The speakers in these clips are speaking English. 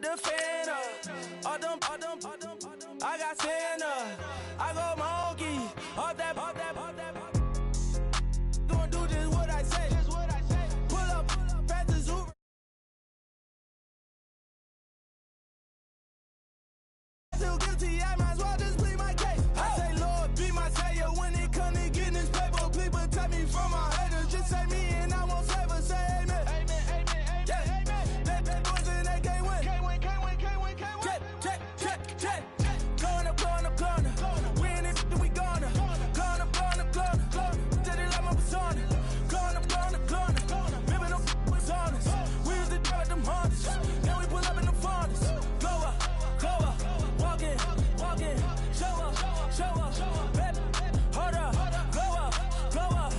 with the fan up. All them, I got Santa. I go monkey. Off that. Gonna do just what I say. Pull up, fast as Uber. Still guilty, I might as well just plead my case. I say, Lord, be my savior when it comes to getting this paper. Please protect me from my haters. Just say me and I won't save us. Say amen. Yeah. That boys in that can't win. Check. Going up. We in it, we gonna. Going up. Did it like my persona. Going up. Ripping up was honest. We used to drive them Hondas. Now we pull up in the Fondas. Glow up. Walking. Show up. Baby, hold up. Glow up.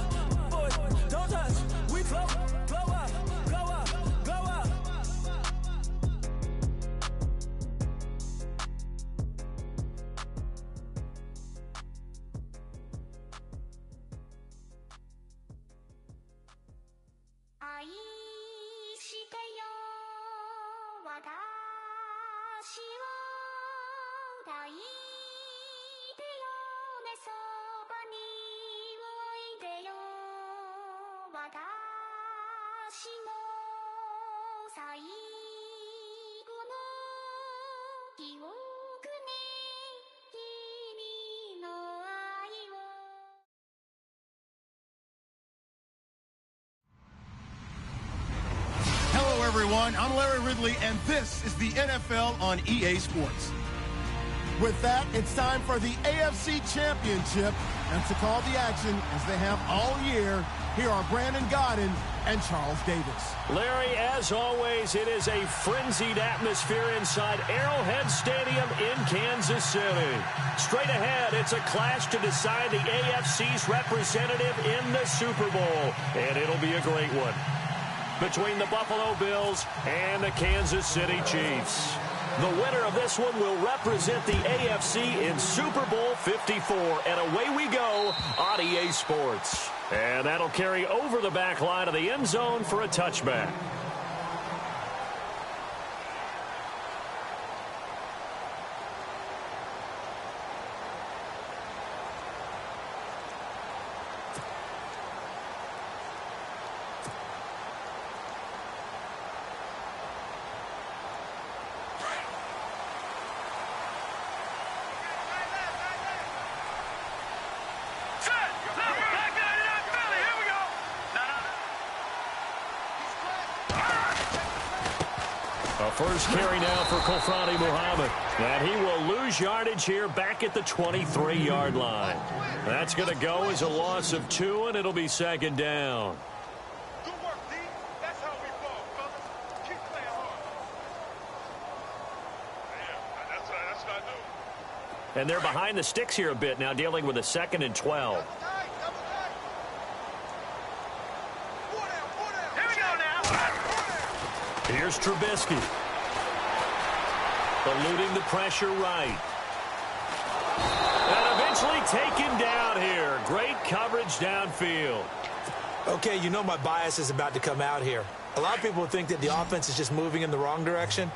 Boys, don't touch. We flow. Glow up. Hello, everyone. I'm Larry Ridley, and this is the NFL on EA Sports. With that, it's time for the AFC Championship. And to call the action, as they have all year, here are Brandon Godden and Charles Davis. Larry, as always, it is a frenzied atmosphere inside Arrowhead Stadium in Kansas City. Straight ahead, it's a clash to decide the AFC's representative in the Super Bowl. And it'll be a great one between the Buffalo Bills and the Kansas City Chiefs. The winner of this one will represent the AFC in Super Bowl 54. And away we go on EA Sports. And that'll carry over the back line of the end zone for a touchback. First carry now for Kofrani Muhammad. And he will lose yardage here back at the 23-yard line. That's going to go as a loss of 2, and it'll be second down. Good work, D. That's how we ball, fellas. Keep playing hard. Yeah, that's what I do. And they're behind the sticks here a bit now, dealing with a 2nd and 12. Double tight. Here we go now. Here's Trubisky. Eluding the pressure right. And eventually taken down here. Great coverage downfield. Okay, you know my bias is about to come out here. A lot of people think that the offense is just moving in the wrong direction.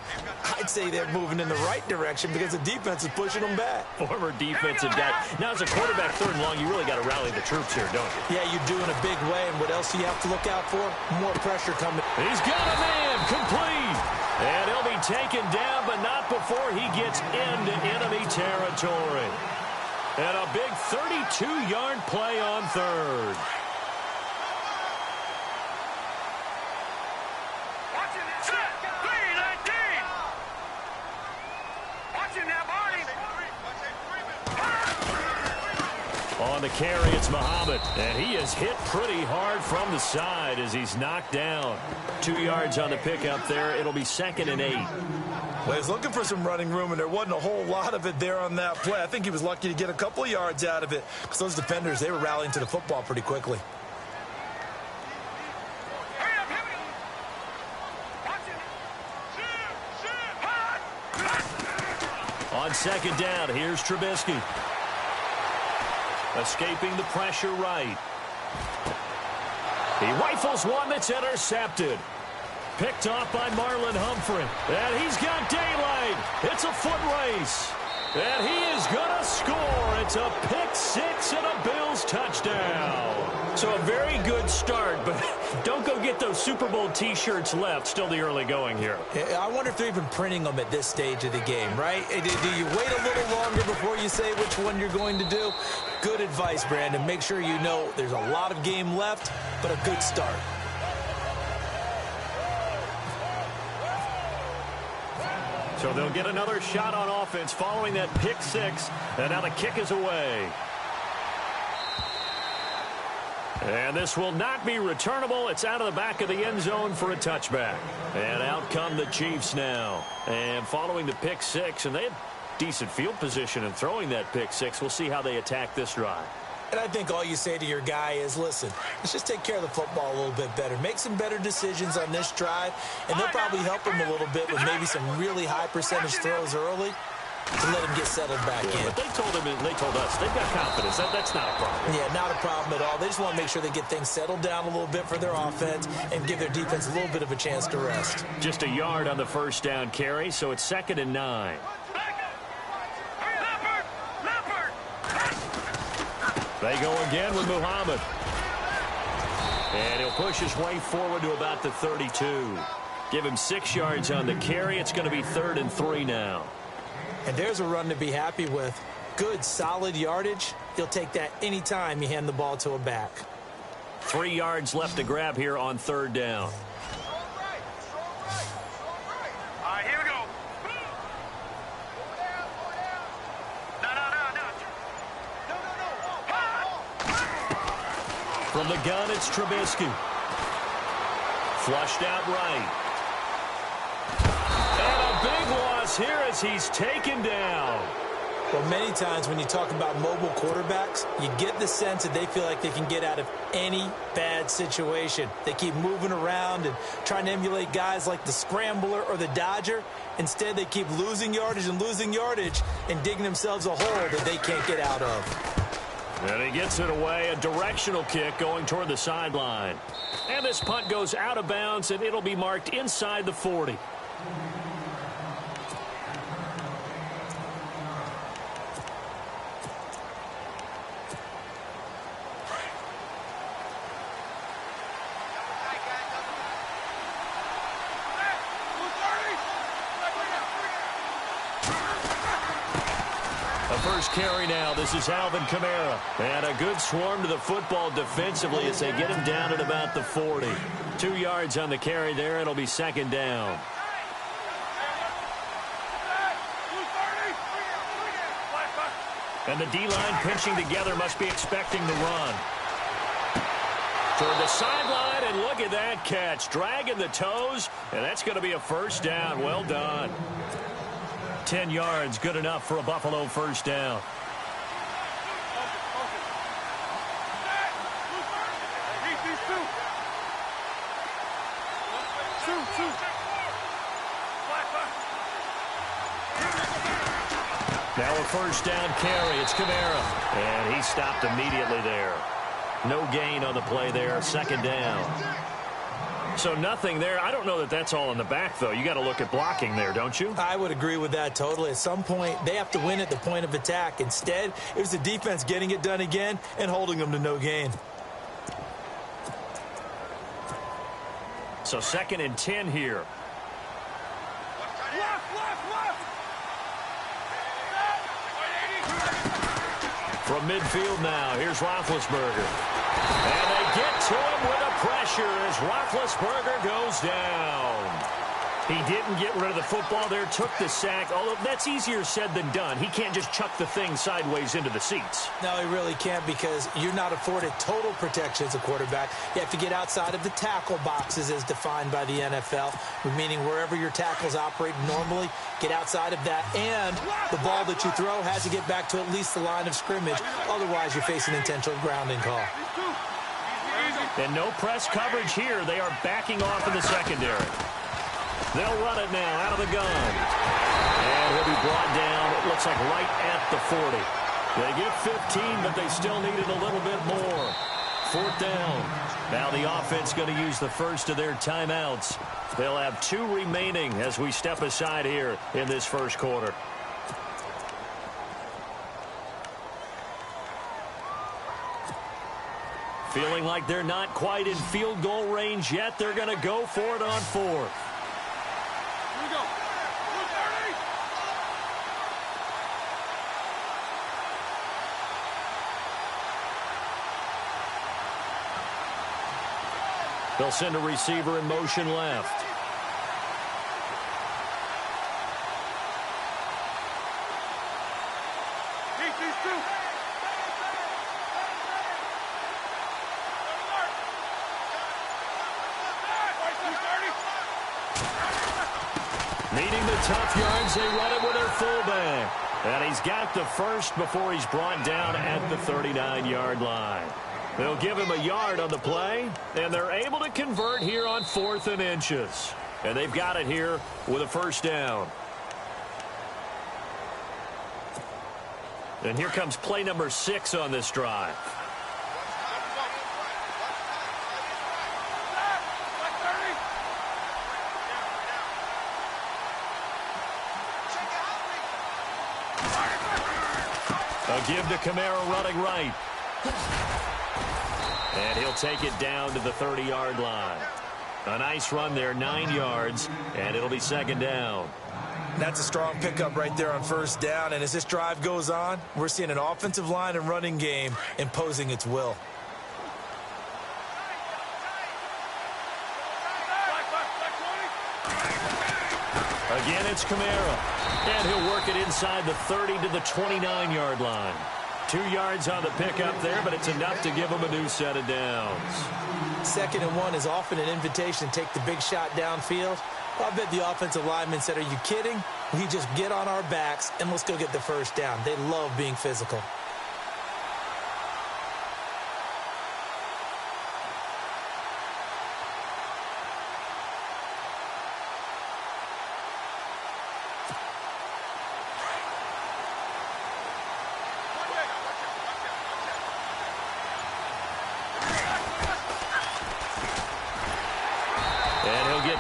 I'd say they're moving in the right direction because the defense is pushing them back. Former defensive guy. Now, as a quarterback 3rd and long, you really got to rally the troops here, don't you? Yeah, you do in a big way. And what else do you have to look out for? More pressure coming. He's got a man complete. And he'll be taken down, but not before he gets into enemy territory. And a big 32-yard play on 3rd. On the carry, it's Muhammad. And he is hit pretty hard from the side as he's knocked down. 2 yards on the pickup there. It'll be 2nd and 8. Well, he's looking for some running room, and there wasn't a whole lot of it there on that play. I think he was lucky to get a couple of yards out of it because those defenders, they were rallying to the football pretty quickly. On 2nd down, here's Trubisky. Escaping the pressure right. He rifles one that's intercepted. Picked off by Marlon Humphrey. And he's got daylight. It's a foot race. And he is going to score. It's a pick six and a Bills touchdown. So a very good start, but don't go get those Super Bowl T-shirts left. Still the early going here. I wonder if they're even printing them at this stage of the game, right? Do you wait a little longer before you say which one you're going to do? Good advice, Brandon. Make sure you know there's a lot of game left, but a good start. So they'll get another shot on offense following that pick six. And now the kick is away. And this will not be returnable. It's out of the back of the end zone for a touchback. And out come the Chiefs now. And following the pick six, and they had decent field position in throwing that pick six. We'll see how they attack this drive. And I think all you say to your guy is, listen, let's just take care of the football a little bit better. Make some better decisions on this drive, and they'll probably help him a little bit with maybe some really high percentage throws early to let him get settled back in. But they told him, and they told us, they've got confidence. That's not a problem. Yeah, not a problem at all. They just want to make sure they get things settled down a little bit for their offense and give their defense a little bit of a chance to rest. Just a yard on the first down carry, so it's 2nd and 9. They go again with Muhammad. And he'll push his way forward to about the 32. Give him 6 yards on the carry. It's going to be 3rd and 3 now. And there's a run to be happy with. Good, solid yardage. You'll take that anytime you hand the ball to a back. 3 yards left to grab here on 3rd down. All right, here we go. From the gun, it's Trubisky. Flushed out right. And a big loss here as he's taken down. Well, many times when you talk about mobile quarterbacks, you get the sense that they feel like they can get out of any bad situation. They keep moving around and trying to emulate guys like the Scrambler or the Dodger. Instead, they keep losing yardage and digging themselves a hole that they can't get out of. And he gets it away, a directional kick going toward the sideline. And this punt goes out of bounds, and it'll be marked inside the 40. First carry now. This is Alvin Kamara. And a good swarm to the football defensively as they get him down at about the 40. 2 yards on the carry there. It'll be 2nd down. And the D-line pinching together must be expecting the run. Toward the sideline, and look at that catch. Dragging the toes, and that's going to be a first down. Well done. 10 yards, good enough for a Buffalo first down. Now a first down carry. It's Kamara. And he stopped immediately there. No gain on the play there. 2nd down. So nothing there. I don't know that that's all in the back, though. You got to look at blocking there, don't you? I would agree with that totally. At some point, they have to win at the point of attack. Instead, it was the defense getting it done again and holding them to no gain. So 2nd and 10 here. From midfield now, here's Roethlisberger. And they get to him with a pressure as Roethlisberger goes down. He didn't get rid of the football there, took the sack. Although that's easier said than done. He can't just chuck the thing sideways into the seats. No, he really can't because you're not afforded total protection as a quarterback. You have to get outside of the tackle boxes as defined by the NFL, meaning wherever your tackles operate normally, get outside of that. And the ball that you throw has to get back to at least the line of scrimmage. Otherwise, you're facing an intentional grounding call. And no press coverage here. They are backing off in the secondary. They'll run it now out of the gun. And he'll be brought down, it looks like right at the 40. They get 15, but they still needed a little bit more. 4th down. Now the offense going to use the first of their timeouts. They'll have 2 remaining as we step aside here in this first quarter. Feeling like they're not quite in field goal range yet. They're going to go for it on 4th. Here we go. 230. They'll send a receiver in motion left. Keep these 2. Needing the tough yards, they run it with their fullback. And he's got the first before he's brought down at the 39-yard line. They'll give him a yard on the play, and they're able to convert here on 4th and inches. And they've got it here with a first down. And here comes play number 6 on this drive. A give to Kamara running right. And he'll take it down to the 30-yard line. A nice run there, 9 yards, and it'll be 2nd down. That's a strong pickup right there on 1st down, and as this drive goes on, we're seeing an offensive line and running game imposing its will. Again, it's Kamara. And he'll work it inside the 30 to the 29-yard line. 2 yards on the pickup there, but it's enough to give him a new set of downs. 2nd and 1 is often an invitation to take the big shot downfield. I bet the offensive lineman said, "Are you kidding? We just get on our backs and let's go get the first down." They love being physical.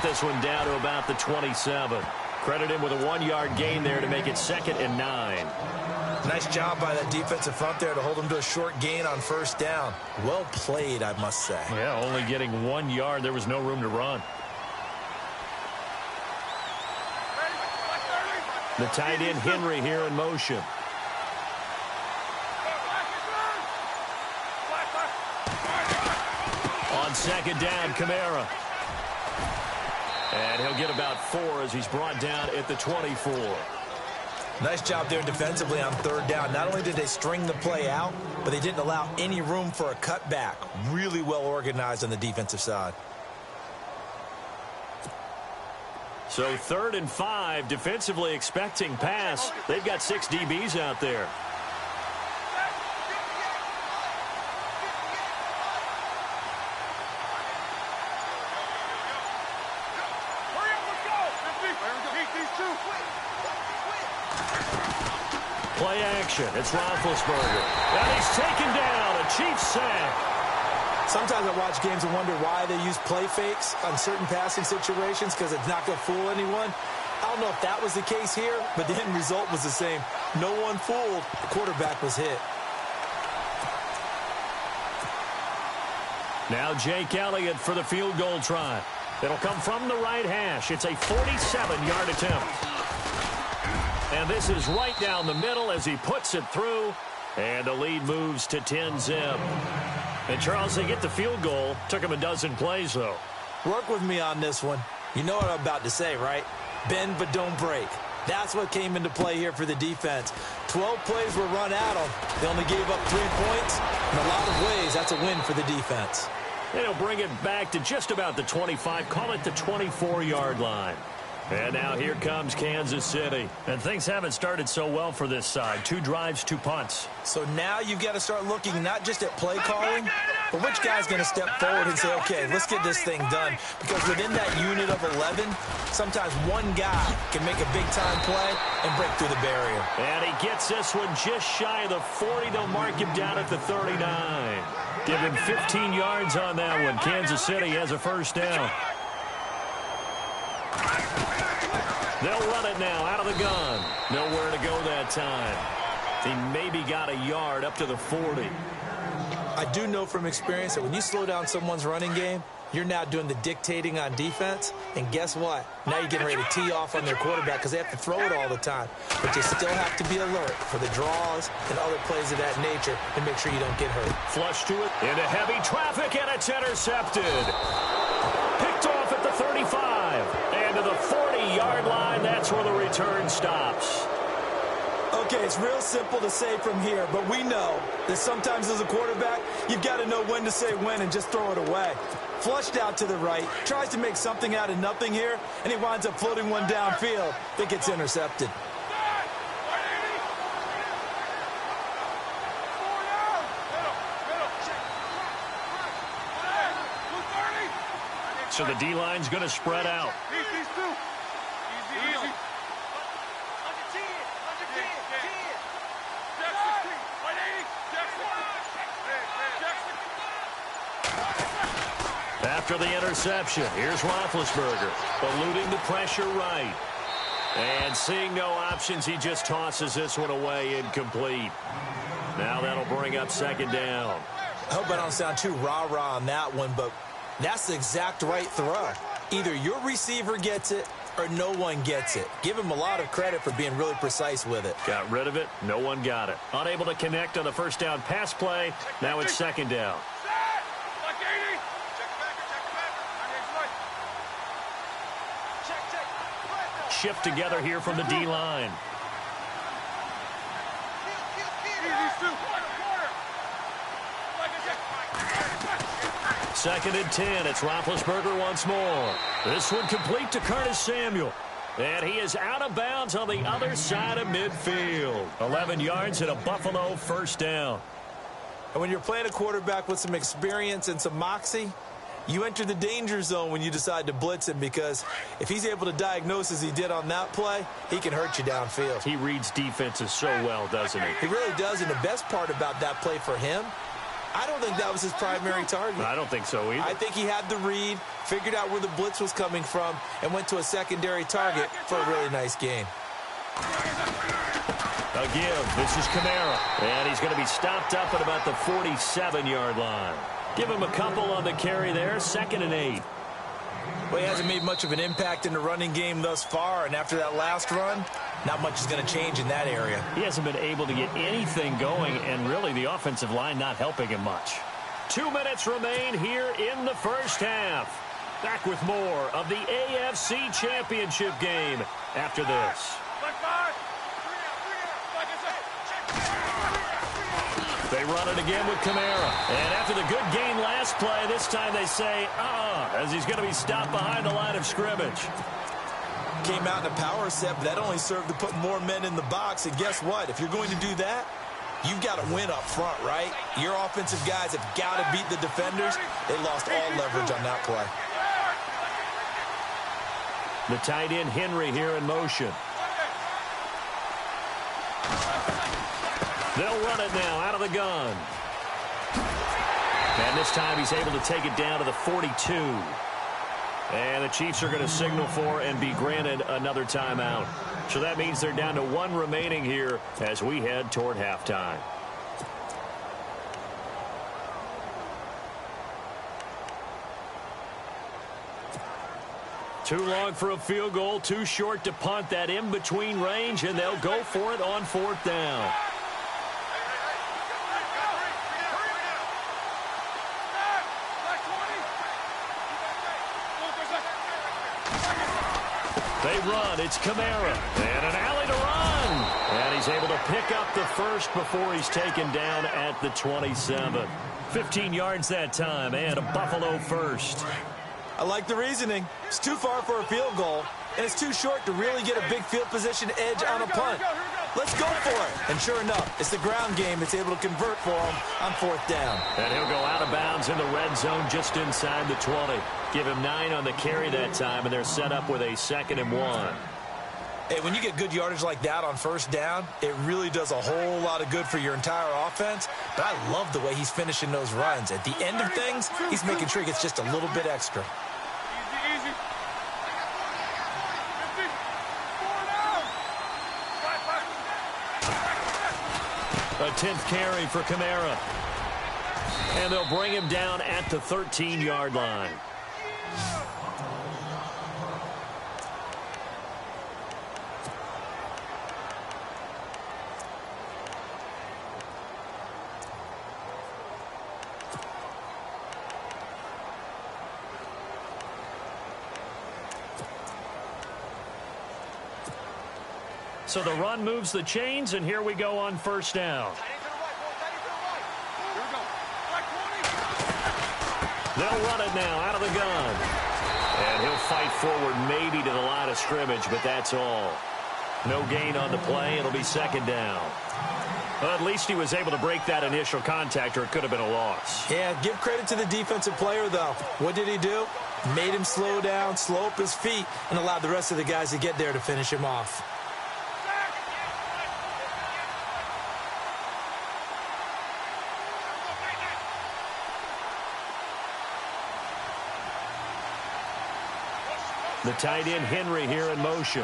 This one down to about the 27. Credit him with a 1-yard gain there to make it 2nd and 9. Nice job by that defensive front there to hold him to a short gain on 1st down. Well played, I must say. Yeah, only getting 1 yard. There was no room to run. The tight end Henry here in motion. On 2nd down, Kamara. And he'll get about 4 as he's brought down at the 24. Nice job there defensively on 3rd down. Not only did they string the play out, but they didn't allow any room for a cutback. Really well organized on the defensive side. So 3rd and 5, defensively expecting pass. They've got 6 DBs out there. Play action. It's Roethlisberger. And he's taken down. A Chiefs sack. Sometimes I watch games and wonder why they use play fakes on certain passing situations, because it's not going to fool anyone. I don't know if that was the case here, but the end result was the same. No one fooled. The quarterback was hit. Now Jake Elliott for the field goal try. It'll come from the right hash. It's a 47-yard attempt. And this is right down the middle as he puts it through. And the lead moves to 10-zip. And, Charles, they get the field goal. Took him a dozen plays, though. Work with me on this one. You know what I'm about to say, right? Bend but don't break. That's what came into play here for the defense. 12 plays were run at them. They only gave up 3 points. In a lot of ways, that's a win for the defense. And he'll bring it back to just about the 25. Call it the 24-yard line. And now here comes Kansas City. And things haven't started so well for this side. 2 drives, 2 punts. So now you've got to start looking not just at play calling, but which guy's going to step forward and say, okay, let's get this thing done. Because within that unit of 11, sometimes one guy can make a big-time play and break through the barrier. And he gets this one just shy of the 40. They'll mark him down at the 39. Give him 15 yards on that one. Kansas City has a first down. They'll run it now out of the gun. Nowhere to go that time. He maybe got a yard up to the 40. I do know from experience that when you slow down someone's running game, you're now doing the dictating on defense. And guess what? Now you're getting ready to tee off on their quarterback because they have to throw it all the time. But you still have to be alert for the draws and other plays of that nature and make sure you don't get hurt. Flush to it into heavy traffic, and it's intercepted. Picked off at the 35. And to the 40-yard line, that's where the return stops. Okay, it's real simple to say from here, but we know that sometimes as a quarterback, you've got to know when to say when and just throw it away. Flushed out to the right, tries to make something out of nothing here, and he winds up floating one downfield that gets intercepted. So the D-line's going to spread out. After the interception, here's Roethlisberger, eluding the pressure right. And seeing no options, he just tosses this one away incomplete. Now that'll bring up second down. I hope I don't sound too rah-rah on that one, but that's the exact right throw. Either your receiver gets it or no one gets it. Give him a lot of credit for being really precise with it. Got rid of it. No one got it. Unable to connect on the first down pass play. Now it's second down. Shift together here from the D-line. Second and 10. It's Roethlisberger once more. This one complete to Curtis Samuel. And he is out of bounds on the other side of midfield. 11 yards and a Buffalo first down. And when you're playing a quarterback with some experience and some moxie, you enter the danger zone when you decide to blitz him, because if he's able to diagnose as he did on that play, he can hurt you downfield. He reads defenses so well, doesn't he? He really does, and the best part about that play for him, I don't think that was his primary target. I don't think so either. I think he had the read, figured out where the blitz was coming from, and went to a secondary target for a really nice gain. A give. This is Kamara. And he's going to be stopped up at about the 47-yard line. Give him a couple on the carry there. Second and 8. Well, he hasn't made much of an impact in the running game thus far, and after that last run, not much is going to change in that area. He hasn't been able to get anything going, and really the offensive line not helping him much. 2 minutes remain here in the first half. Back with more of the AFC Championship game after this. They run it again with Kamara. And after the good gain last play, this time they say, as he's going to be stopped behind the line of scrimmage. Came out in a power set, but that only served to put more men in the box. And guess what? If you're going to do that, you've got to win up front, right? Your offensive guys have got to beat the defenders. They lost all leverage on that play. The tight end Henry here in motion. They'll run it now out of the gun. And this time he's able to take it down to the 42. And the Chiefs are going to signal for and be granted another timeout. So that means they're down to 1 remaining here as we head toward halftime. Too long for a field goal, too short to punt. That in-between range, and they'll go for it on 4th down. They run. It's Kamara. And an alley to run. And he's able to pick up the first before he's taken down at the 27. 15 yards that time, and a Buffalo first. I like the reasoning. It's too far for a field goal, and it's too short to really get a big field position edge on a punt. Let's go for it. And sure enough, it's the ground game that's able to convert for him on 4th down. And he'll go out of bounds in the red zone just inside the 20. Give him 9 on the carry that time, and they're set up with a 2nd and 1. Hey, when you get good yardage like that on 1st down, it really does a whole lot of good for your entire offense. But I love the way he's finishing those runs. At the end of things, he's making sure he gets just a little bit extra. Easy. A 10th carry for Kamara. And they'll bring him down at the 13-yard line. So the run moves the chains, and here we go on 1st down. They'll run it now out of the gun. And he'll fight forward maybe to the line of scrimmage, but that's all. No gain on the play. It'll be 2nd down. Well, at least he was able to break that initial contact, or it could have been a loss. Yeah, give credit to the defensive player, though. What did he do? Made him slow down, slow up his feet, and allowed the rest of the guys to get there to finish him off. The tight end, Henry, here in motion.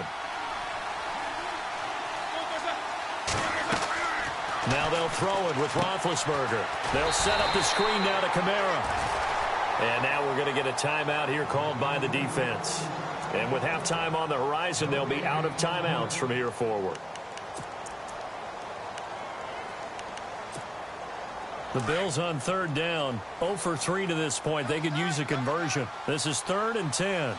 Now they'll throw it with Roethlisberger. They'll set up the screen now to Kamara. And now we're going to get a timeout here called by the defense. And with halftime on the horizon, they'll be out of timeouts from here forward. The Bills on 3rd down. 0 for 3 to this point. They could use a conversion. This is 3rd and 10.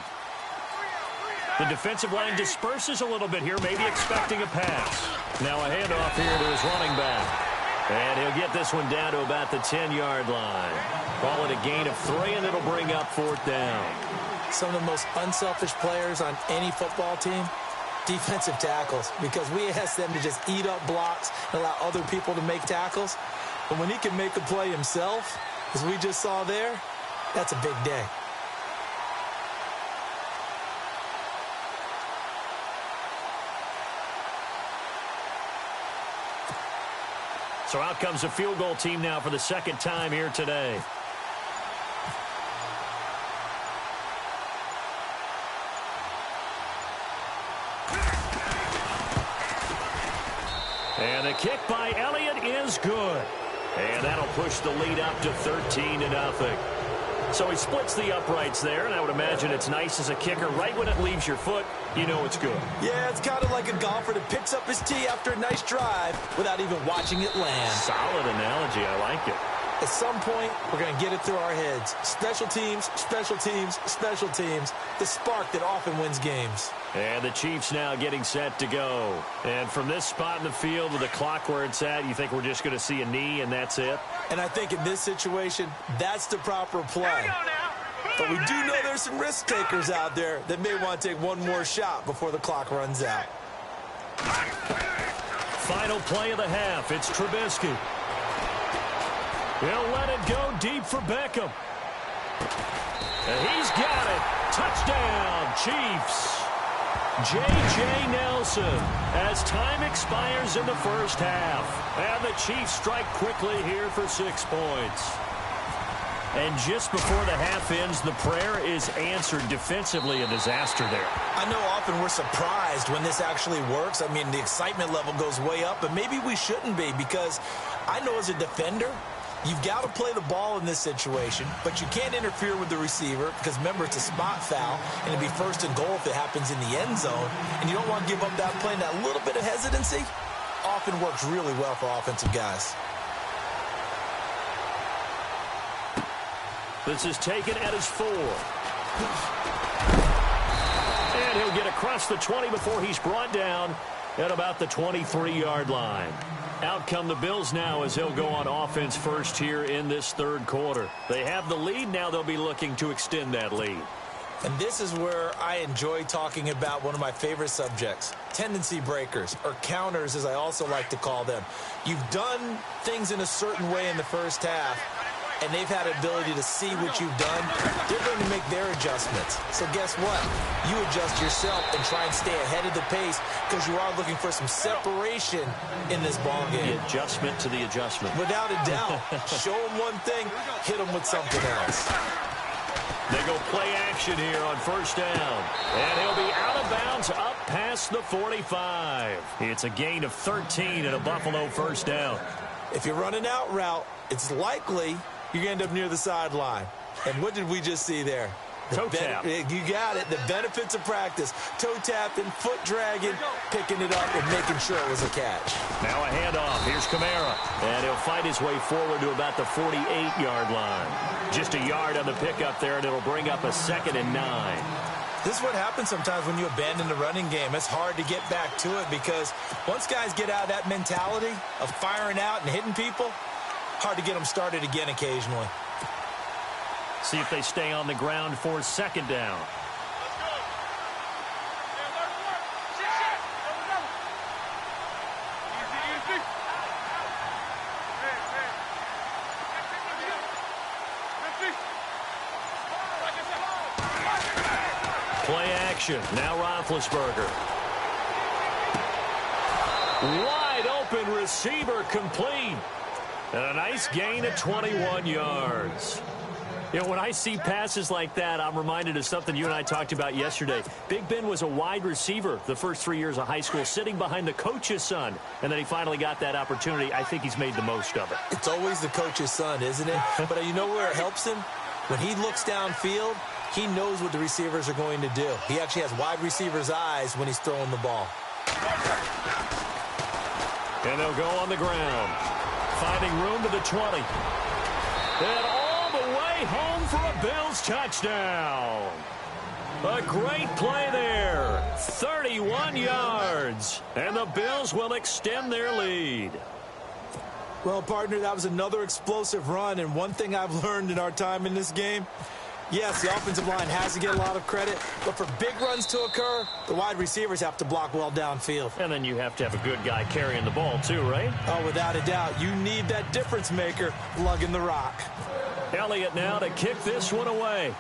The defensive line disperses a little bit here, maybe expecting a pass. Now a handoff here to his running back. And he'll get this one down to about the 10-yard line. Call it a gain of 3, and it'll bring up 4th down. Some of the most unselfish players on any football team, defensive tackles, because we ask them to just eat up blocks and allow other people to make tackles. But when he can make a play himself, as we just saw there, that's a big day. So out comes a field goal team now for the 2nd time here today. And the kick by Elliott is good. And that'll push the lead up to 13-0. So he splits the uprights there, and I would imagine it's nice as a kicker. Right when it leaves your foot, you know it's good. Yeah, it's kind of like a golfer that picks up his tee after a nice drive without even watching it land. Solid analogy. I like it. At some point, we're going to get it through our heads. Special teams, special teams, special teams. The spark that often wins games. And the Chiefs now getting set to go. And from this spot in the field with the clock where it's at, you think we're just going to see a knee and that's it? And I think in this situation, that's the proper play. But we do know there's some risk takers out there that may want to take one more shot before the clock runs out. Final play of the half. It's Trubisky. He'll let it go deep for Beckham. And he's got it. Touchdown, Chiefs. J.J. Nelson as time expires in the 1st half. And the Chiefs strike quickly here for 6 points. And just before the half ends, the prayer is answered. Defensively, a disaster there. I know often we're surprised when this actually works. I mean, the excitement level goes way up, but maybe we shouldn't be, because I know as a defender, you've got to play the ball in this situation, but you can't interfere with the receiver because, remember, it's a spot foul, and it'd be 1st and goal if it happens in the end zone, and you don't want to give up that play. And that little bit of hesitancy often works really well for offensive guys. This is taken at his 4. And he'll get across the 20 before he's brought down at about the 23-yard line. Out come the Bills now as he'll go on offense first here in this 3rd quarter. They have the lead. Now they'll be looking to extend that lead. And this is where I enjoy talking about one of my favorite subjects, tendency breakers, or counters as I also like to call them. You've done things in a certain way in the first half, and they've had an ability to see what you've done. They're going to make their adjustments. So guess what? You adjust yourself and try and stay ahead of the pace because you are looking for some separation in this ball game. The adjustment to the adjustment. Without a doubt. Show them one thing, hit them with something else. They go play action here on first down. And he'll be out of bounds up past the 45. It's a gain of 13 and a Buffalo first down. If you're running out route, it's likely you're going to end up near the sideline. And what did we just see there? Toe tap. You got it. The benefits of practice. Toe tapping, foot dragging, picking it up, and making sure it was a catch. Now a handoff. Here's Kamara. And he'll fight his way forward to about the 48-yard line. Just a yard on the pickup there, and it'll bring up a 2nd and 9. This is what happens sometimes when you abandon the running game. It's hard to get back to it because once guys get out of that mentality of firing out and hitting people, hard to get them started again occasionally. See if they stay on the ground for 2nd down. Play action. Now Roethlisberger. Wide open receiver complete. And a nice gain of 21 yards. You know, when I see passes like that, I'm reminded of something you and I talked about yesterday. Big Ben was a wide receiver the first 3 years of high school, sitting behind the coach's son. And then he finally got that opportunity. I think he's made the most of it. It's always the coach's son, isn't it? But you know where it helps him? When he looks downfield, he knows what the receivers are going to do. He actually has wide receivers' eyes when he's throwing the ball. And they'll go on the ground, finding room to the 20. And all the way home for a Bills touchdown. A great play there. 31 yards. And the Bills will extend their lead. Well, partner, that was another explosive run. And one thing I've learned in our time in this game, yes, the offensive line has to get a lot of credit, but for big runs to occur, the wide receivers have to block well downfield. And then you have to have a good guy carrying the ball too, right? Oh, without a doubt. You need that difference maker lugging the rock. Elliott now to kick this one away.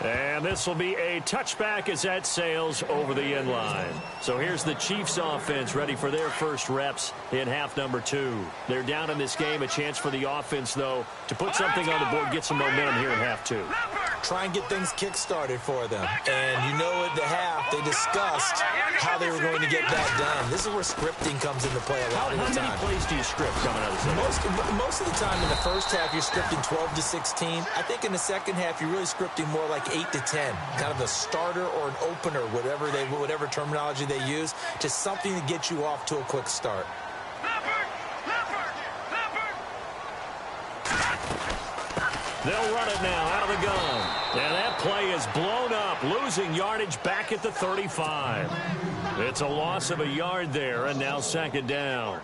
And this will be a touchback as that sails over the end line. So here's the Chiefs offense ready for their first reps in half number 2. They're down in this game. A chance for the offense, though, to put something on the board, get some momentum here in half 2. Try and get things kick-started for them. And you know at the half, they discussed how they were going to get that done. This is where scripting comes into play a lot of the time. How many plays do you script coming out of this? Most of the time in the first half, you're scripting 12 to 16. I think in the second half, you're really scripting more like 8 to 10. Kind of a starter or an opener, whatever terminology they use. Just something to get you off to a quick start. They'll run it now out of the gun. And that play is blown up, losing yardage back at the 35. It's a loss of a yard there, and now 2nd down.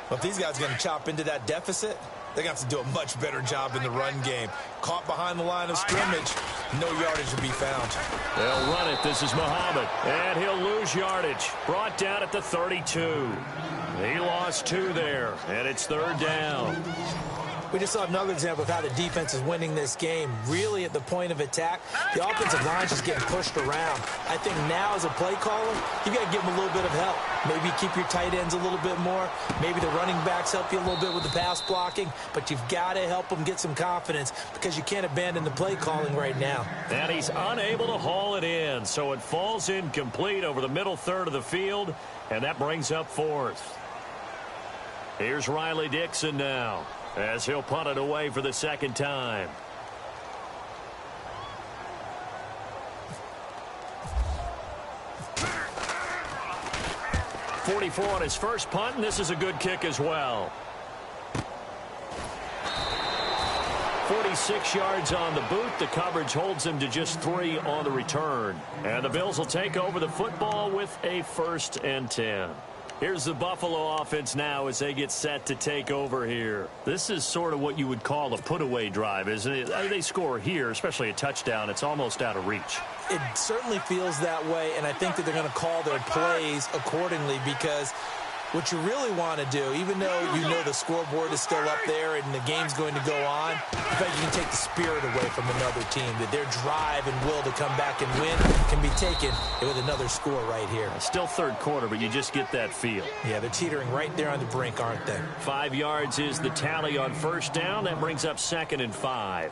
Well, if these guys are going to chop into that deficit, they're going to have to do a much better job in the run game. Caught behind the line of scrimmage, no yardage will be found. They'll run it. This is Muhammad. And he'll lose yardage. Brought down at the 32. He lost 2 there, and it's 3rd down. We just saw another example of how the defense is winning this game. Really at the point of attack, the offensive line's just getting pushed around. I think now as a play caller, you got to give them a little bit of help. Maybe keep your tight ends a little bit more. Maybe the running backs help you a little bit with the pass blocking. But you've got to help them get some confidence because you can't abandon the play calling right now. And he's unable to haul it in. So it falls incomplete over the middle third of the field. And that brings up 4th. Here's Riley Dixon now, as he'll punt it away for the 2nd time. .44 on his first punt, and this is a good kick as well. 46 yards on the boot. The coverage holds him to just 3 on the return. And the Bills will take over the football with a 1st and 10. Here's the Buffalo offense now as they get set to take over here. This is sort of what you would call a put-away drive, isn't it? They score here, especially a touchdown. It's almost out of reach. It certainly feels that way, and I think that they're going to call their plays accordingly because what you really want to do, even though you know the scoreboard is still up there and the game's going to go on, in fact, you can take the spirit away from another team, that their drive and will to come back and win can be taken with another score right here. Still third quarter, but you just get that feel. Yeah, they're teetering right there on the brink, aren't they? 5 yards is the tally on first down. That brings up 2nd and 5.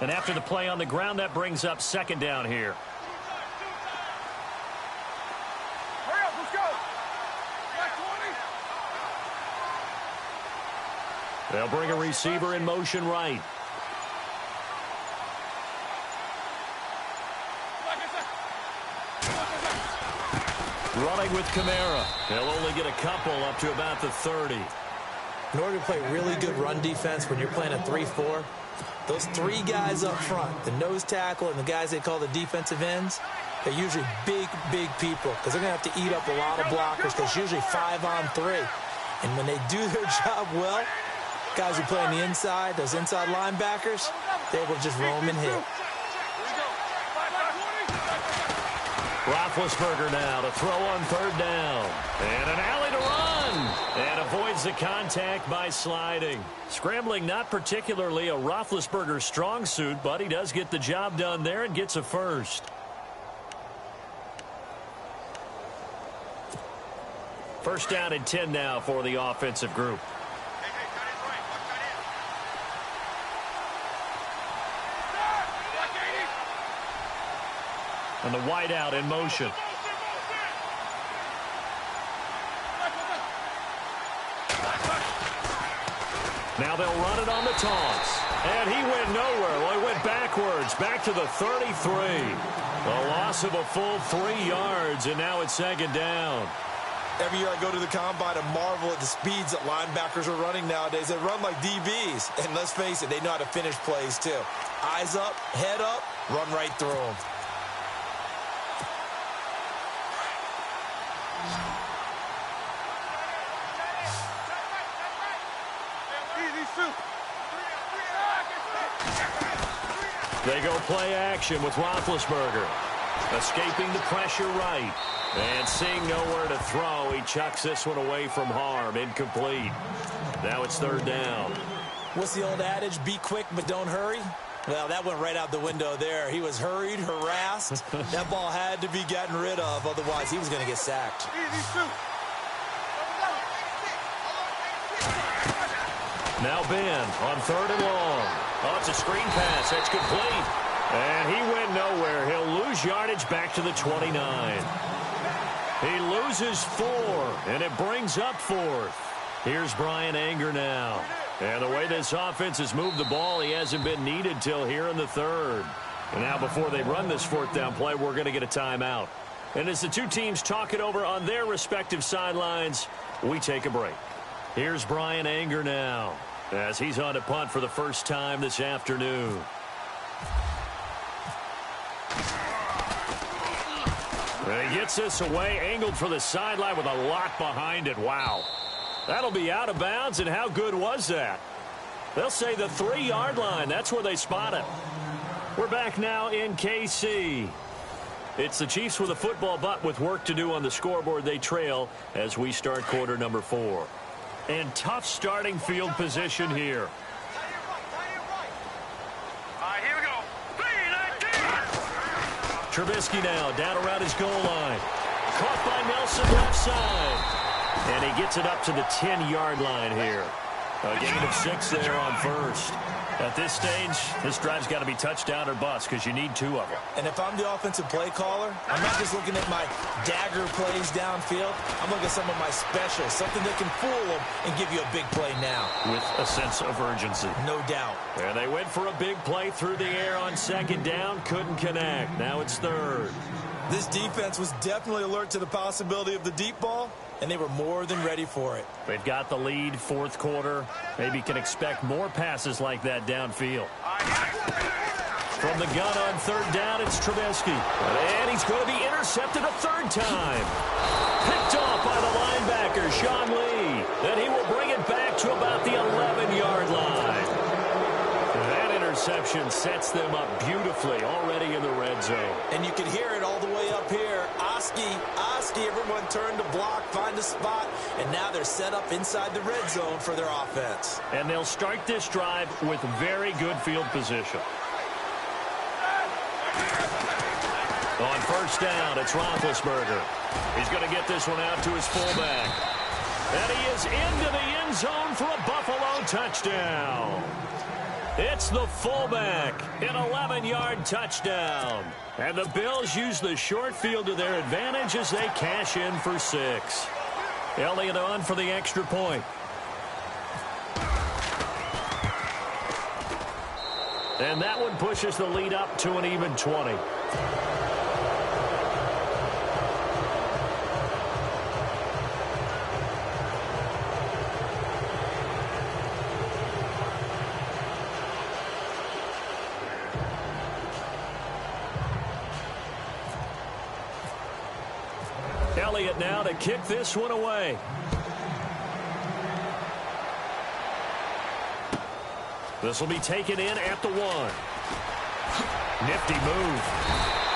And after the play on the ground, that brings up 2nd down here. They'll bring a receiver in motion right. Running with Kamara. They'll only get a couple up to about the 30. In order to play really good run defense when you're playing a 3-4, those 3 guys up front, the nose tackle and the guys they call the defensive ends, they're usually big people because they're going to have to eat up a lot of blockers because it's usually 5 on 3. And when they do their job well, guys who play on the inside, those inside linebackers, they will just roam and hit. Roethlisberger now to throw on 3rd down. And an alley to run. And avoids the contact by sliding. Scrambling not particularly a Roethlisberger strong suit, but he does get the job done there and gets a first. First down and 10 now for the offensive group. And the wideout in motion. Now they'll run it on the toss. And he went nowhere. Well, he went backwards, back to the 33. A loss of a full 3 yards, and now it's 2nd down. Every year I go to the combine and marvel at the speeds that linebackers are running nowadays. They run like DBs. And let's face it, they know how to finish plays too. Eyes up, head up, run right through them. They go play action with Roethlisberger. Escaping the pressure right. And seeing nowhere to throw, he chucks this one away from harm. Incomplete. Now it's 3rd down. What's the old adage? Be quick, but don't hurry. Well, that went right out the window there. He was hurried, harassed. That ball had to be gotten rid of. Otherwise, he was going to get sacked. Now Ben on 3rd and long. Oh, it's a screen pass. That's complete. And he went nowhere. He'll lose yardage back to the 29. He loses 4, and it brings up 4th. Here's Brian Anger now. And the way this offense has moved the ball, he hasn't been needed till here in the 3rd. And now before they run this 4th down play, we're going to get a timeout. And as the two teams talk it over on their respective sidelines, we take a break. Here's Brian Anger now as he's on to punt for the first time this afternoon. And he gets this away, angled for the sideline with a lot behind it. Wow. That'll be out of bounds, and how good was that? They'll say the 3-yard line. That's where they spot it. We're back now in KC. It's the Chiefs with a football, but with work to do on the scoreboard. They trail as we start quarter number 4. And tough starting field position here. Here we go. Trubisky now down around his goal line. Caught by Nelson left side. And he gets it up to the 10-yard line here. A gain of 6 there on first. At this stage, this drive's got to be touchdown or bust because you need 2 of them. And if I'm the offensive play caller, I'm not just looking at my dagger plays downfield. I'm looking at some of my specials, something that can fool them and give you a big play now. With a sense of urgency. No doubt. And they went for a big play through the air on 2nd down. Couldn't connect. Now it's 3rd. This defense was definitely alert to the possibility of the deep ball, and they were more than ready for it. They've got the lead, 4th quarter. Maybe can expect more passes like that downfield. From the gun on third down, it's Trubisky. And he's going to be intercepted a third time. Picked off by the linebacker, Sean Lee. Then he will bring it back to about the 11-yard line. That interception sets them up beautifully already in the red zone. And you can hear it all the way up here. Oski, everyone turned to block, find a spot, and now they're set up inside the red zone for their offense. And they'll start this drive with very good field position. On first down, it's Roethlisberger. He's going to get this one out to his fullback. And he is into the end zone for a Buffalo touchdown. It's the fullback, an 11-yard touchdown. And the Bills use the short field to their advantage as they cash in for 6. Elliott on for the extra point. And that one pushes the lead up to an even 20. Elliott now to kick this one away. This will be taken in at the 1. Nifty move.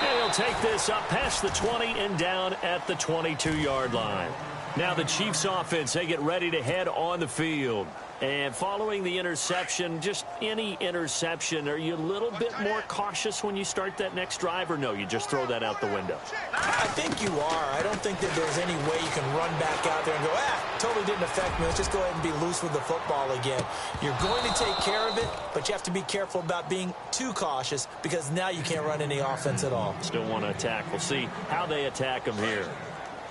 And he'll take this up past the 20 and down at the 22-yard line. Now the Chiefs offense, they get ready to head on the field. And following the interception, just any interception, are you a little bit more cautious when you start that next drive, or no, you just throw that out the window? I think you are. I don't think that there's any way you can run back out there and go, totally didn't affect me. Let's just go ahead and be loose with the football again. You're going to take care of it, but you have to be careful about being too cautious because now you can't run any offense at all. Still want to attack. We'll see how they attack him here.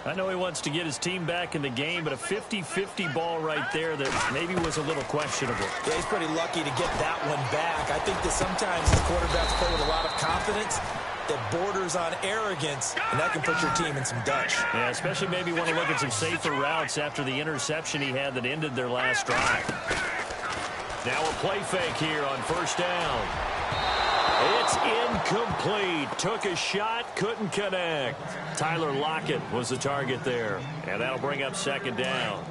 I know he wants to get his team back in the game, but a 50-50 ball right there that maybe was a little questionable. Yeah, he's pretty lucky to get that one back. I think that sometimes these quarterbacks play with a lot of confidence that borders on arrogance, and that can put your team in some Dutch. Yeah, especially maybe want to look at some safer routes after the interception he had that ended their last drive. Now a play fake here on first down. It's incomplete. Took a shot, couldn't connect. Tyler Lockett was the target there, and that'll bring up second down.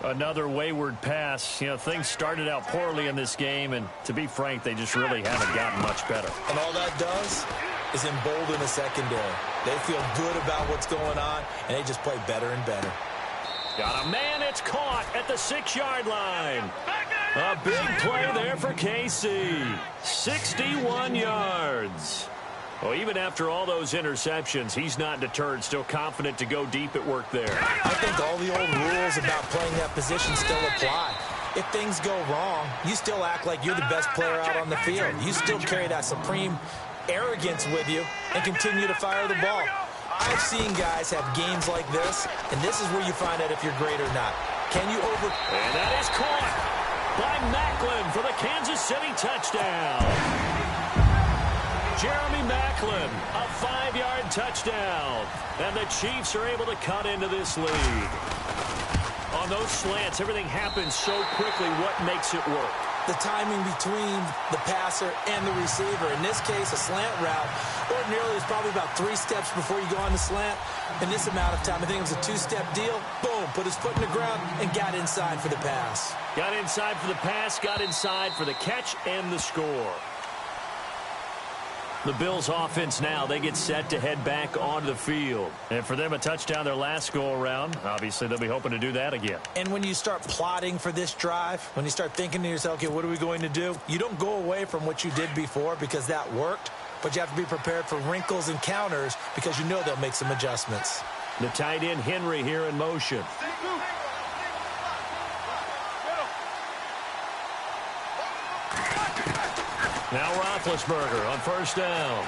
Another wayward pass. You know, things started out poorly in this game, and to be frank, they just really haven't gotten much better. And all that does is embolden the secondary. They feel good about what's going on, and they just play better and better. Got a man, it's caught at the 6-yard line. A big play there for KC. 61 yards. Well, even after all those interceptions, he's not deterred, still confident to go deep at work there. I think all the old rules about playing that position still apply. If things go wrong, you still act like you're the best player out on the field. You still carry that supreme arrogance with you and continue to fire the ball. I've seen guys have games like this, and this is where you find out if you're great or not. Can you And that is caught by Macklin for the Kansas City touchdown. Jeremy Macklin, a 5-yard touchdown. And the Chiefs are able to cut into this lead. On those slants, everything happens so quickly. What makes it work? The timing between the passer and the receiver. In this case, a slant route ordinarily is probably about 3 steps before you go on the slant. In this amount of time, I think it was a 2-step deal. Boom, put his foot in the ground and got inside for the pass. Got inside for the pass, got inside for the catch and the score. The Bills offense now, they get set to head back onto the field. And for them, a touchdown their last go-around. Obviously, they'll be hoping to do that again. And when you start plotting for this drive, when you start thinking to yourself, okay, what are we going to do? You don't go away from what you did before because that worked, but you have to be prepared for wrinkles and counters because you know they'll make some adjustments. The tight end, Henry, here in motion. Now Roethlisberger on first down.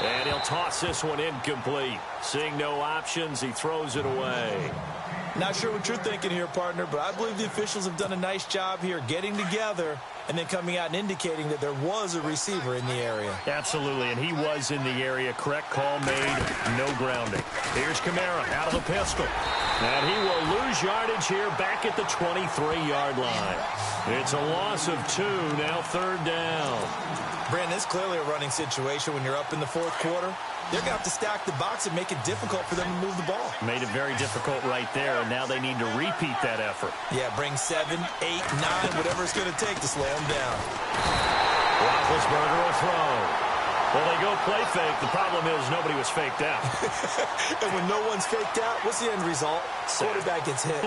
And he'll toss this one incomplete. Seeing no options, he throws it away. Not sure what you're thinking here, partner, but I believe the officials have done a nice job here getting together and then coming out and indicating that there was a receiver in the area. Absolutely, and he was in the area. Correct call made, no grounding. Here's Kamara out of the pistol. And he will lose yardage here back at the 23-yard line. It's a loss of 2, now 3rd down. Brandon, it's clearly a running situation when you're up in the 4th quarter. They're going to have to stack the box and make it difficult for them to move the ball. Made it very difficult right there, and now they need to repeat that effort. Yeah, bring 7, 8, 9, whatever it's going to take to slow them down. Roethlisberger will throw. Well, they go play fake. The problem is nobody was faked out. And when no one's faked out, what's the end result? Quarterback gets hit.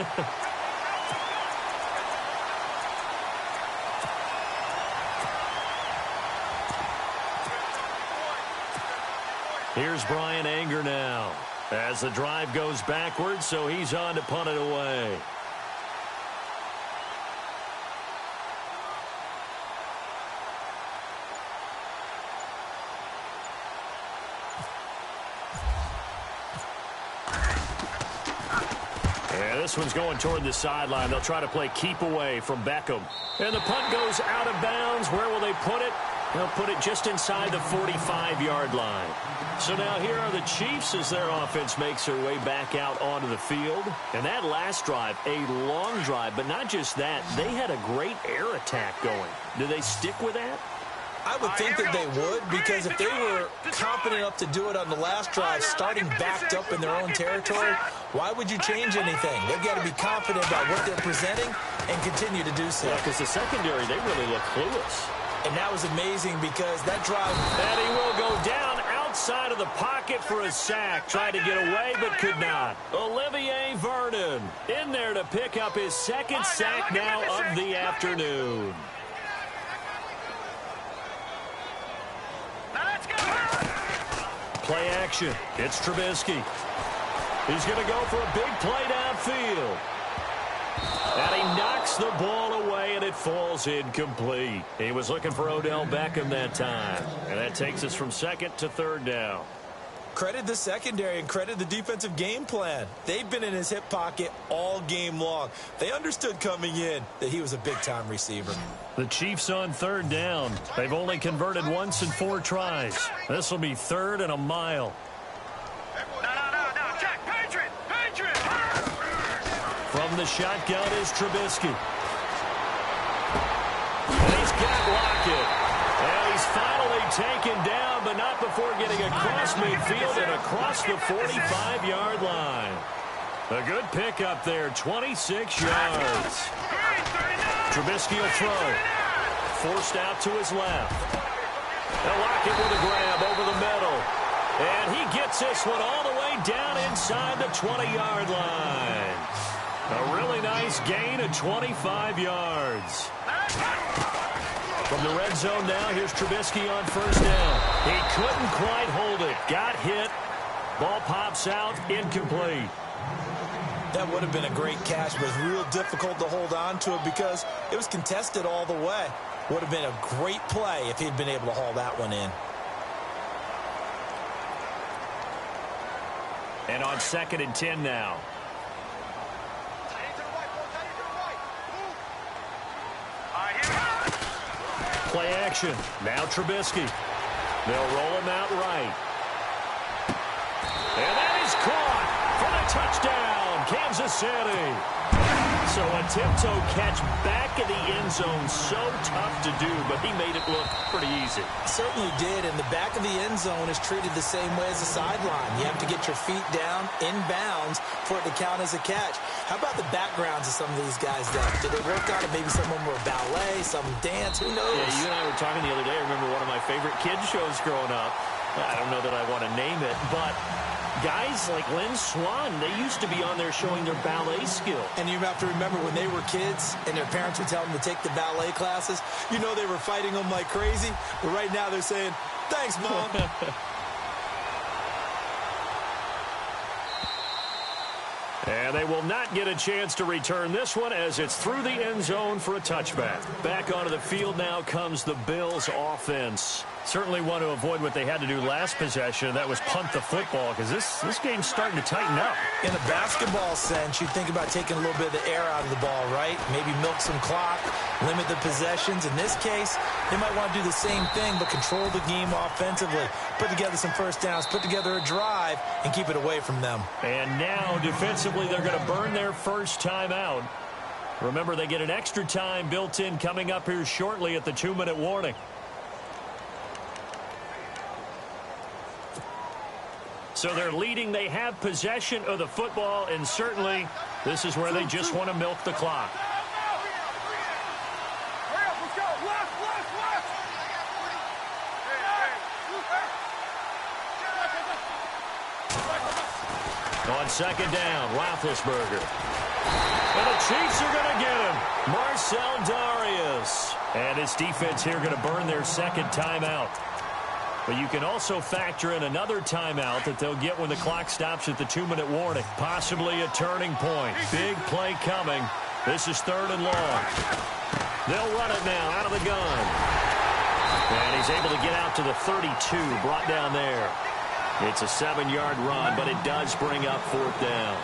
Here's Brian Anger now as the drive goes backwards, so he's on to punt it away. Yeah, this one's going toward the sideline. They'll try to play keep away from Beckham. And the punt goes out of bounds. Where will they put it? They'll put it just inside the 45-yard line. So now here are the Chiefs as their offense makes their way back out onto the field. And that last drive, a long drive, but not just that. They had a great air attack going. Do they stick with that? I would think that they would, because if they were confident enough to do it on the last drive, starting backed up in their own territory, why would you change anything? They've got to be confident about what they're presenting and continue to do so. Yeah, because the secondary, they really look clueless. And that was amazing because that drive... And he will go down outside of the pocket for a sack. Tried to get away, but could not. Olivier Vernon in there to pick up his 2nd sack now of the afternoon. Play action. It's Trubisky. He's going to go for a big play downfield. And he knocks the ball away, and it falls incomplete. He was looking for Odell Beckham that time. And that takes us from 2nd to 3rd down. Credit the secondary and credit the defensive game plan. They've been in his hip pocket all game long. They understood coming in that he was a big-time receiver. The Chiefs on 3rd down. They've only converted once in 4 tries. This will be 3rd and a mile. No, Jack, Patriot! From the shotgun is Trubisky. And he's got Lockett. And he's finally taken down, but not before getting across midfield and across the 45-yard line. A good pickup there, 26 yards. Trubisky will throw. Forced out to his left. And Lockett with a grab over the middle. And he gets this one all the way down inside the 20-yard line. A really nice gain of 25 yards. From the red zone now, here's Trubisky on 1st down. He couldn't quite hold it. Got hit. Ball pops out, incomplete. That would have been a great catch, but it was real difficult to hold on to it because it was contested all the way. Would have been a great play if he'd been able to haul that one in. And on 2nd and 10 now. Play action. Now Trubisky. They'll roll him out right. And that is caught for the touchdown, Kansas City. So a tiptoe catch back in the end zone, so tough to do, but he made it look pretty easy. Certainly did, and the back of the end zone is treated the same way as the sideline. You have to get your feet down in bounds for it to count as a catch. How about the backgrounds of some of these guys, though? Did they work out it? Maybe some of them were ballet, some dance, who knows? Yeah, you and I were talking the other day. I remember one of my favorite kids shows growing up. I don't know that I want to name it, but guys like Lynn Swan, they used to be on there showing their ballet skill. And you have to remember when they were kids and their parents would tell them to take the ballet classes, you know they were fighting them like crazy. But right now they're saying, thanks, Mom. And they will not get a chance to return this one as it's through the end zone for a touchback. Back onto the field now comes the Bills offense. Certainly want to avoid what they had to do last possession. That was punt the football because this game's starting to tighten up. In a basketball sense, you think about taking a little bit of the air out of the ball, right? Maybe milk some clock, limit the possessions. In this case, they might want to do the same thing but control the game offensively. Put together some first downs, put together a drive, and keep it away from them. And now, defensively, they're going to burn their first timeout. Remember, they get an extra time built in coming up here shortly at the 2-minute warning. So they're leading. They have possession of the football, and certainly this is where they just want to milk the clock. On second down, Roethlisberger. And the Chiefs are going to get him. Marcel Darius. And his defense here going to burn their second timeout. But you can also factor in another timeout that they'll get when the clock stops at the 2-minute warning. Possibly a turning point. Big play coming. This is 3rd and long. They'll run it now out of the gun. And he's able to get out to the 32, brought down there. It's a 7-yard run, but it does bring up 4th down.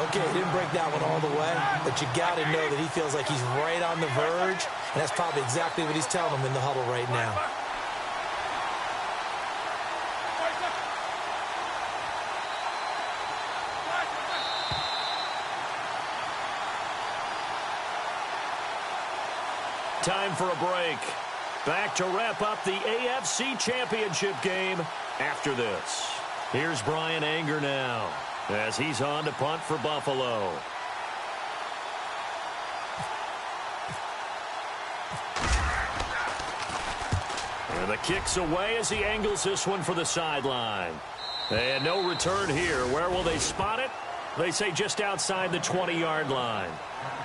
Okay, he didn't break that one all the way, but you got to know that he feels like he's right on the verge, and that's probably exactly what he's telling them in the huddle right now. Time for a break. Back to wrap up the AFC Championship game after this. Here's Brian Anger now as he's on to punt for Buffalo. And the kick's away as he angles this one for the sideline. And no return here. Where will they spot it? They say just outside the 20-yard line.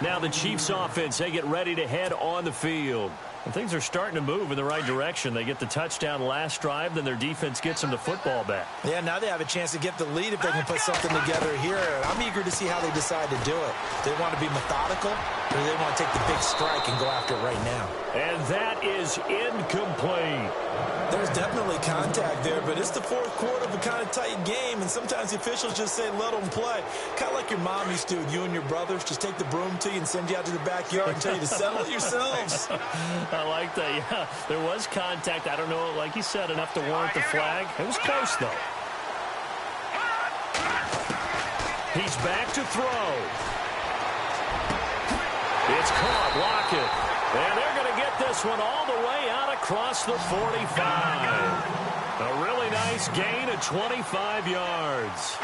Now the Chiefs offense, they get ready to head on the field. And things are starting to move in the right direction. They get the touchdown last drive, then their defense gets them the football back. Yeah, now they have a chance to get the lead if they can put something together here. I'm eager to see how they decide to do it. Do they want to be methodical, or do they want to take the big strike and go after it right now? And that is incomplete. There's definitely contact there, but it's the 4th quarter of a kind of tight game, and sometimes the officials just say, let them play. Kind of like your mom used to with you and your brothers. Just take the broom to you and send you out to the backyard and tell you to settle yourselves. I like that. Yeah, there was contact. I don't know, like you said, enough to warrant the flag. It was close, though. He's back to throw. It's caught. Lockett. And they're going to get this one all the way out across the 45. A really nice gain of 25 yards.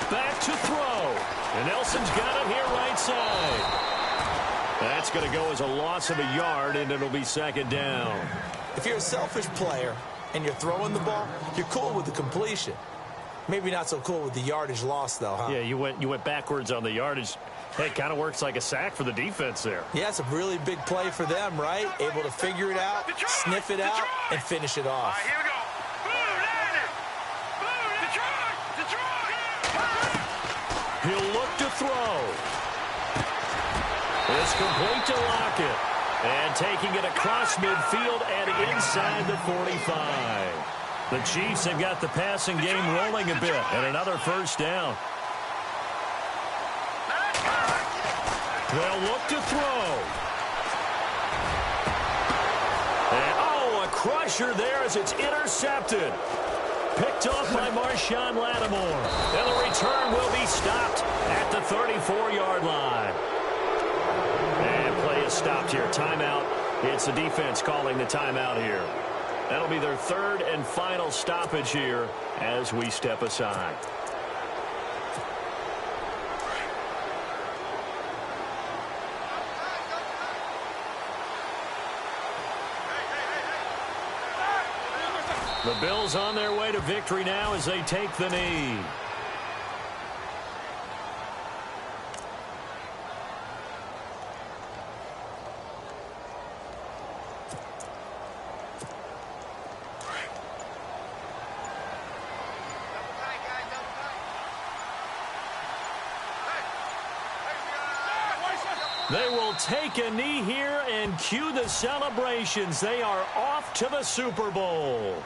Back to throw. And Nelson's got it here right side. That's going to go as a loss of a yard, and it'll be 2nd down. If you're a selfish player and you're throwing the ball, you're cool with the completion. Maybe not so cool with the yardage loss, though, huh? Yeah, you went backwards on the yardage. Hey, it kind of works like a sack for the defense there. Yeah, it's a really big play for them, right? Able to figure it out, sniff it out, and finish it off. All right, here we go. Detroit! He'll look to throw. It's complete to Lockett. And taking it across midfield and inside the 45. The Chiefs have got the passing game rolling a bit. And another 1st down. They'll look to throw. And, oh, a crusher there as it's intercepted. Picked off by Marshawn Lattimore. And the return will be stopped at the 34-yard line. And play is stopped here. Timeout. It's the defense calling the timeout here. That'll be their 3rd and final stoppage here as we step aside. The Bills on their way to victory now as they take the knee. They will take a knee here and cue the celebrations. They are off to the Super Bowl.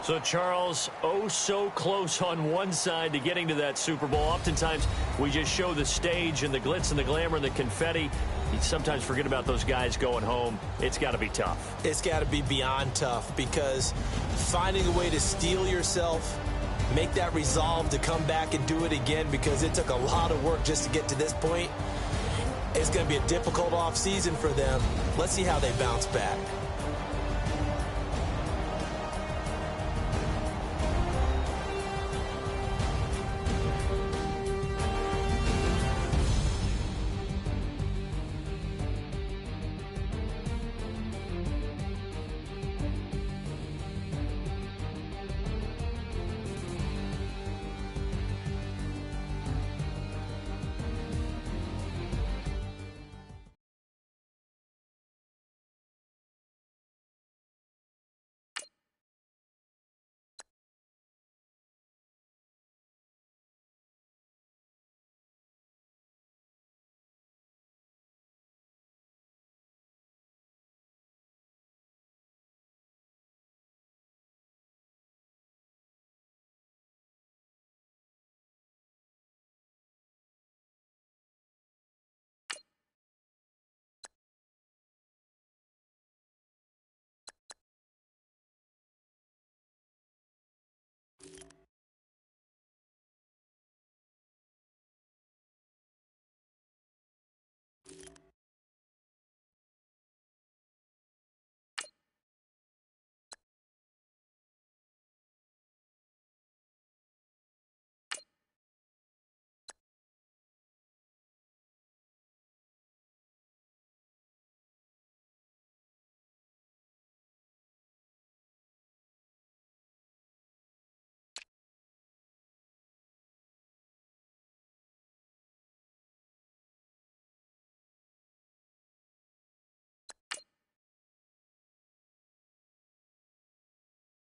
So, Charles, oh so close on one side to getting to that Super Bowl. Oftentimes, we just show the stage and the glitz and the glamour and the confetti. You sometimes forget about those guys going home. It's got to be tough. It's got to be beyond tough, because finding a way to steel yourself, make that resolve to come back and do it again, because it took a lot of work just to get to this point. It's going to be a difficult offseason for them. Let's see how they bounce back.